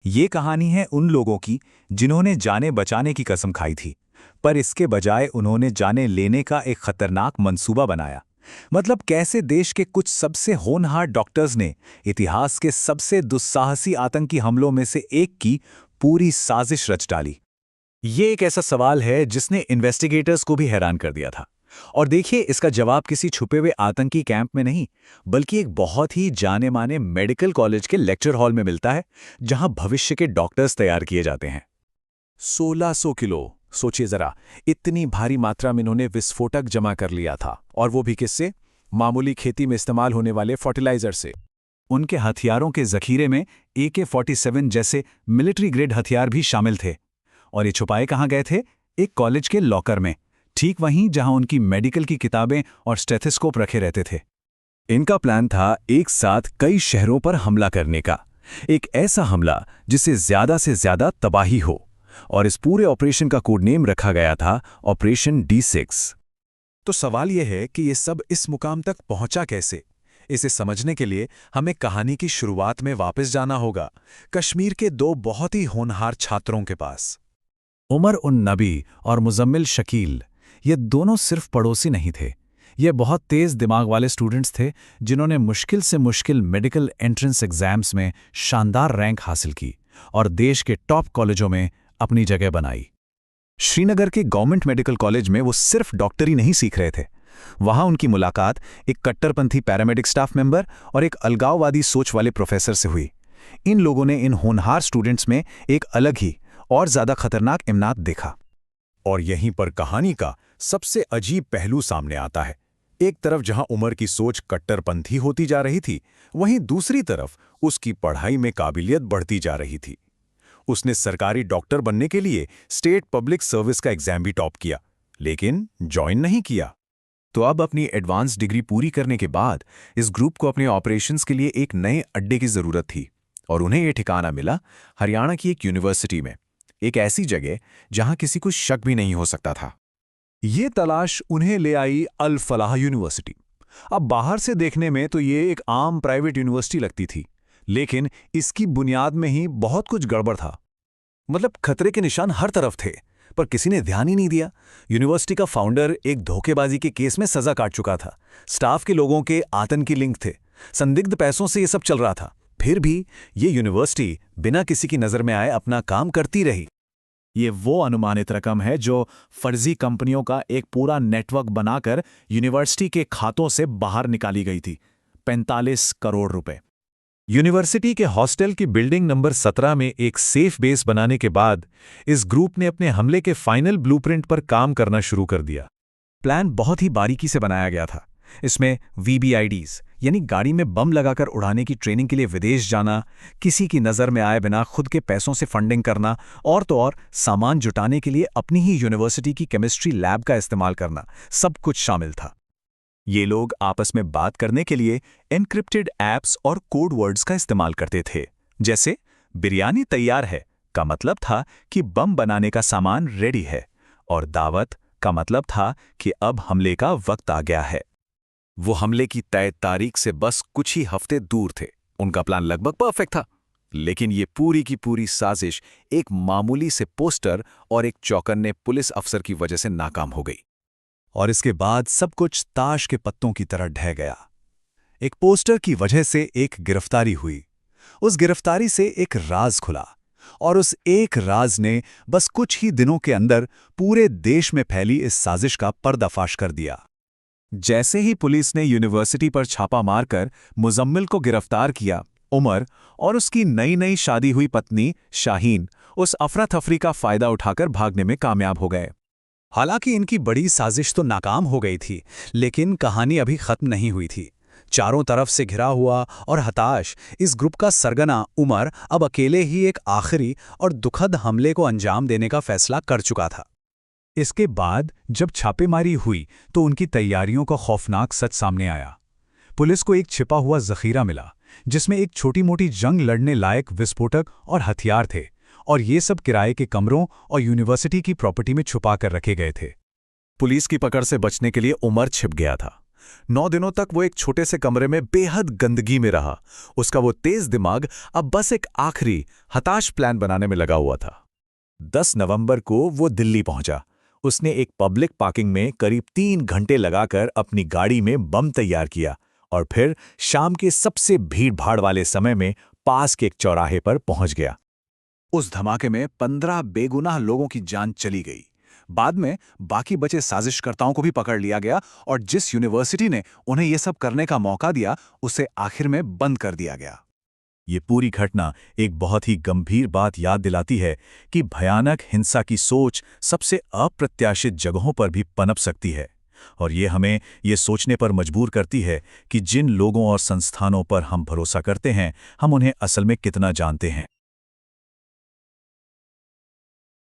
ये कहानी है उन लोगों की जिन्होंने जाने बचाने की कसम खाई थी, पर इसके बजाय उन्होंने जाने लेने का एक खतरनाक मंसूबा बनाया। मतलब कैसे देश के कुछ सबसे होनहार डॉक्टर्स ने इतिहास के सबसे दुस्साहसी आतंकी हमलों में से एक की पूरी साजिश रच डाली। ये एक ऐसा सवाल है जिसने इन्वेस्टिगेटर्स को भी हैरान कर दिया था। और देखिए, इसका जवाब किसी छुपे हुए आतंकी कैंप में नहीं, बल्कि एक बहुत ही जाने माने मेडिकल कॉलेज के लेक्चर हॉल में मिलता है, जहां भविष्य के डॉक्टर्स तैयार किए जाते हैं। 1600 किलो, सोचिए जरा, इतनी भारी मात्रा में इन्होंने विस्फोटक जमा कर लिया था, और वो भी किससे? मामूली खेती में इस्तेमाल होने वाले फर्टिलाइजर से। उनके हथियारों के जखीरे में AK-47 जैसे मिलिट्री ग्रेड हथियार भी शामिल थे। और ये छुपाए कहाँ गए थे? एक कॉलेज के लॉकर में, ठीक वहीं जहां उनकी मेडिकल की किताबें और स्टेथोस्कोप रखे रहते थे। इनका प्लान था एक साथ कई शहरों पर हमला करने का, एक ऐसा हमला जिससे ज्यादा से ज्यादा तबाही हो। और इस पूरे ऑपरेशन का कोड नेम रखा गया था ऑपरेशन D6। तो सवाल यह है कि ये सब इस मुकाम तक पहुंचा कैसे? इसे समझने के लिए हमें कहानी की शुरुआत में वापस जाना होगा, कश्मीर के दो बहुत ही होनहार छात्रों के पास। उमर उन नबी और मुजम्मिल शकील, ये दोनों सिर्फ पड़ोसी नहीं थे। ये बहुत तेज दिमाग वाले स्टूडेंट्स थे जिन्होंने मुश्किल से मुश्किल मेडिकल एंट्रेंस एग्जाम्स में शानदार रैंक हासिल की और देश के टॉप कॉलेजों में अपनी जगह बनाई। श्रीनगर के गवर्नमेंट मेडिकल कॉलेज में वो सिर्फ डॉक्टरी नहीं सीख रहे थे। वहां उनकी मुलाकात एक कट्टरपंथी पैरामेडिक स्टाफ मेंबर और एक अलगाववादी सोच वाले प्रोफेसर से हुई। इन लोगों ने इन होनहार स्टूडेंट्स में एक अलग ही और ज्यादा खतरनाक इम्नात देखा। और यहीं पर कहानी का सबसे अजीब पहलू सामने आता है। एक तरफ जहां उमर की सोच कट्टरपंथी होती जा रही थी, वहीं दूसरी तरफ उसकी पढ़ाई में काबिलियत बढ़ती जा रही थी। उसने सरकारी डॉक्टर बनने के लिए स्टेट पब्लिक सर्विस का एग्जाम भी टॉप किया, लेकिन ज्वाइन नहीं किया। तो अब अपनी एडवांस डिग्री पूरी करने के बाद इस ग्रुप को अपने ऑपरेशंस के लिए एक नए अड्डे की जरूरत थी, और उन्हें यह ठिकाना मिला हरियाणा की एक यूनिवर्सिटी में, एक ऐसी जगह जहां किसी को शक भी नहीं हो सकता था। ये तलाश उन्हें ले आई अल फलाह यूनिवर्सिटी। अब बाहर से देखने में तो ये एक आम प्राइवेट यूनिवर्सिटी लगती थी, लेकिन इसकी बुनियाद में ही बहुत कुछ गड़बड़ था। मतलब खतरे के निशान हर तरफ थे, पर किसी ने ध्यान ही नहीं दिया। यूनिवर्सिटी का फाउंडर एक धोखेबाजी के केस में सजा काट चुका था। स्टाफ के लोगों के आतंकी लिंक थे। संदिग्ध पैसों से ये सब चल रहा था। फिर भी ये यूनिवर्सिटी बिना किसी की नजर में आए अपना काम करती रही। ये वो अनुमानित रकम है जो फर्जी कंपनियों का एक पूरा नेटवर्क बनाकर यूनिवर्सिटी के खातों से बाहर निकाली गई थी। 45 करोड़ रुपए। यूनिवर्सिटी के हॉस्टल की बिल्डिंग नंबर 17 में एक सेफ बेस बनाने के बाद इस ग्रुप ने अपने हमले के फाइनल ब्लूप्रिंट पर काम करना शुरू कर दिया। प्लान बहुत ही बारीकी से बनाया गया था। इसमें VBIDs यानी गाड़ी में बम लगाकर उड़ाने की ट्रेनिंग के लिए विदेश जाना, किसी की नज़र में आए बिना खुद के पैसों से फंडिंग करना, और तो और सामान जुटाने के लिए अपनी ही यूनिवर्सिटी की केमिस्ट्री लैब का इस्तेमाल करना, सब कुछ शामिल था। ये लोग आपस में बात करने के लिए एन्क्रिप्टेड ऐप्स और कोड वर्ड्स का इस्तेमाल करते थे। जैसे बिरयानी तैयार है का मतलब था कि बम बनाने का सामान रेडी है, और दावत का मतलब था कि अब हमले का वक्त आ गया है। वो हमले की तय तारीख से बस कुछ ही हफ्ते दूर थे। उनका प्लान लगभग परफेक्ट था, लेकिन ये पूरी की पूरी साजिश एक मामूली से पोस्टर और एक चौकन्ने पुलिस अफसर की वजह से नाकाम हो गई। और इसके बाद सब कुछ ताश के पत्तों की तरह ढह गया। एक पोस्टर की वजह से एक गिरफ्तारी हुई, उस गिरफ्तारी से एक राज खुला, और उस एक राज ने बस कुछ ही दिनों के अंदर पूरे देश में फैली इस साजिश का पर्दाफाश कर दिया। जैसे ही पुलिस ने यूनिवर्सिटी पर छापा मारकर मुजम्मिल को गिरफ्तार किया, उमर और उसकी नई नई शादी हुई पत्नी शाहीन उस अफरा तफरी का फायदा उठाकर भागने में कामयाब हो गए। हालांकि इनकी बड़ी साजिश तो नाकाम हो गई थी, लेकिन कहानी अभी खत्म नहीं हुई थी। चारों तरफ से घिरा हुआ और हताश इस ग्रुप का सरगना उमर अब अकेले ही एक आखिरी और दुखद हमले को अंजाम देने का फैसला कर चुका था। इसके बाद जब छापेमारी हुई तो उनकी तैयारियों का खौफनाक सच सामने आया। पुलिस को एक छिपा हुआ जखीरा मिला, जिसमें एक छोटी मोटी जंग लड़ने लायक विस्फोटक और हथियार थे, और ये सब किराए के कमरों और यूनिवर्सिटी की प्रॉपर्टी में छुपा कर रखे गए थे। पुलिस की पकड़ से बचने के लिए उमर छिप गया था, 9 दिनों तक वो एक छोटे से कमरे में बेहद गंदगी में रहा। उसका वो तेज दिमाग अब बस एक आखिरी हताश प्लान बनाने में लगा हुआ था। 10 नवंबर को वो दिल्ली पहुंचा। उसने एक पब्लिक पार्किंग में करीब 3 घंटे लगाकर अपनी गाड़ी में बम तैयार किया और फिर शाम के सबसे भीड़-भाड़ वाले समय में पास के एक चौराहे पर पहुंच गया। उस धमाके में 15 बेगुनाह लोगों की जान चली गई। बाद में बाकी बचे साजिशकर्ताओं को भी पकड़ लिया गया और जिस यूनिवर्सिटी ने उन्हें ये सब करने का मौका दिया, उसे आखिर में बंद कर दिया गया। ये पूरी घटना एक बहुत ही गंभीर बात याद दिलाती है कि भयानक हिंसा की सोच सबसे अप्रत्याशित जगहों पर भी पनप सकती है, और ये हमें ये सोचने पर मजबूर करती है कि जिन लोगों और संस्थानों पर हम भरोसा करते हैं, हम उन्हें असल में कितना जानते हैं।